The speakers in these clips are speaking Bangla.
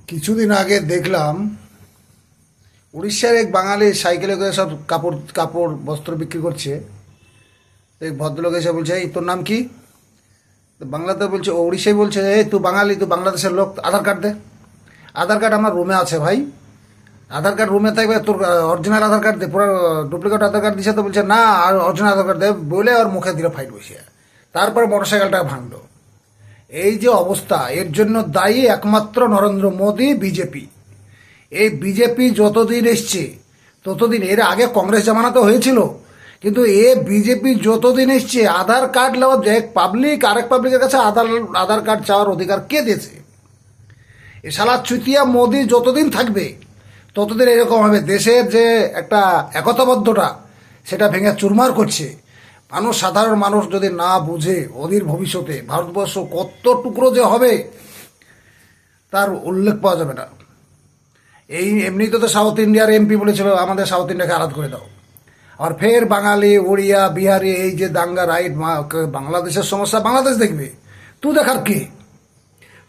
কিছুদিন আগে দেখলাম উড়িষ্যার এক বাঙালি সাইকেলে করে সব কাপড় কাপড় বস্ত্র বিক্রি করছে। এক ভদ্রলোক এসে বলছে, এই তোর নাম কি? তো বাংলাতে বলছে, ও উড়িষ্যায় বলছে, এই তুই বাঙালি, তুই বাংলাদেশের লোক, আধার কার্ড দে। আধার কার্ড আমার রুমে আছে ভাই। আধার কার্ড রুমে থাকবে, তোর অরিজিনাল আধার কার্ড দে। পুরো ডুপ্লিকেট আধার কার্ড দিছে। তো বলছে না, আর অরিজিনাল আধার কার্ড দে বলে ওর মুখে দিল ফাইট বসিয়ে। তারপরে মোটরসাইকেলটা ভাঙলো। এই যে অবস্থা, এর জন্য দায়ী একমাত্র নরেন্দ্র মোদী, বিজেপি। এই বিজেপি যতদিন এসছে ততদিন, এর আগে কংগ্রেস জামানাতে হয়েছিল, কিন্তু বিজেপি যতদিন এসছে আধার কার্ড নেওয়া, এক পাবলিক আরেক পাবলিকের কাছে আধার কার্ড চাওয়ার অধিকার কে দিয়েছে? এ শালা চুতিয়া মোদী যতদিন থাকবে ততদিন এরকম হবে। দেশের যে একটা একতাবদ্ধতা সেটা ভেঙে চুরমার করছে। মানুষ, সাধারণ মানুষ যদি না বুঝে অধীর ভবিষ্যতে ভারতবর্ষ কত টুকরো যে হবে তার উল্লেখ পাওয়া যাবে না। এই এমনিতে তো সাউথ ইন্ডিয়ার এমপি বলেছিল আমাদের সাউথ ইন্ডিয়াকে আলাদা করে দাও। আর ফের বাঙালি, উড়িয়া, বিহারি, এই যে দাঙ্গা রাইট, বাংলাদেশের সমস্যা বাংলাদেশ দেখবে। তুই দেখার কে?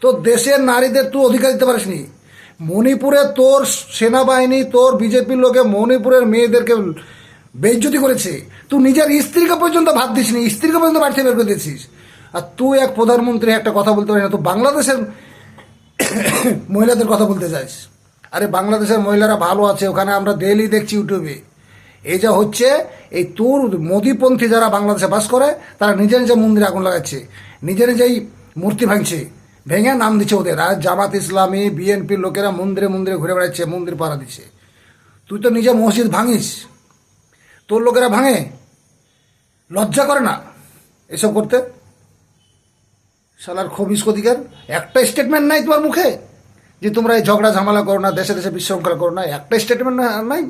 তোর দেশের নারীদের তুই অধিকার দিতে পারিসনি। মণিপুরে তোর সেনাবাহিনী, তোর বিজেপির লোকে মণিপুরের মেয়েদেরকে বেইজ্জতি করেছে। তুই নিজের স্ত্রীকে পর্যন্ত ভাত দিসনি, স্ত্রীকে পর্যন্ত বাড়িতে বের করে দিয়েছিস। আর তুই এক প্রধানমন্ত্রী একটা কথা বলতে পারিস না, তুই বাংলাদেশের মহিলাদের কথা বলতে চাইস। আরে বাংলাদেশের মহিলারা ভালো আছে, ওখানে আমরা ডেইলি দেখছি ইউটিউবে। এই যা হচ্ছে, এই তোর মোদিপন্থী যারা বাংলাদেশে বাস করে তারা নিজে নিজে মন্দিরে আগুন লাগাচ্ছে, নিজে নিজেই মূর্তি ভাঙছে, ভেঙে নাম দিচ্ছে ওদের। আর জামাত ইসলামী, বিএনপির লোকেরা মন্দিরে মন্দিরে ঘুরে বেড়াচ্ছে, মন্দির পাড়া দিচ্ছে। তুই তো নিজে মসজিদ ভাঙিস, তোর লোকেরা ভাঙে। লজ্জা করে না এসব করতে? শালার খবিস কদিকার একটা স্টেটমেন্ট নাই তোমার মুখে যে তোমরা এই ঝগড়া ঝামেলা করো না, দেশে দেশে বিশৃঙ্খলা করো না, একটা স্টেটমেন্ট নাই।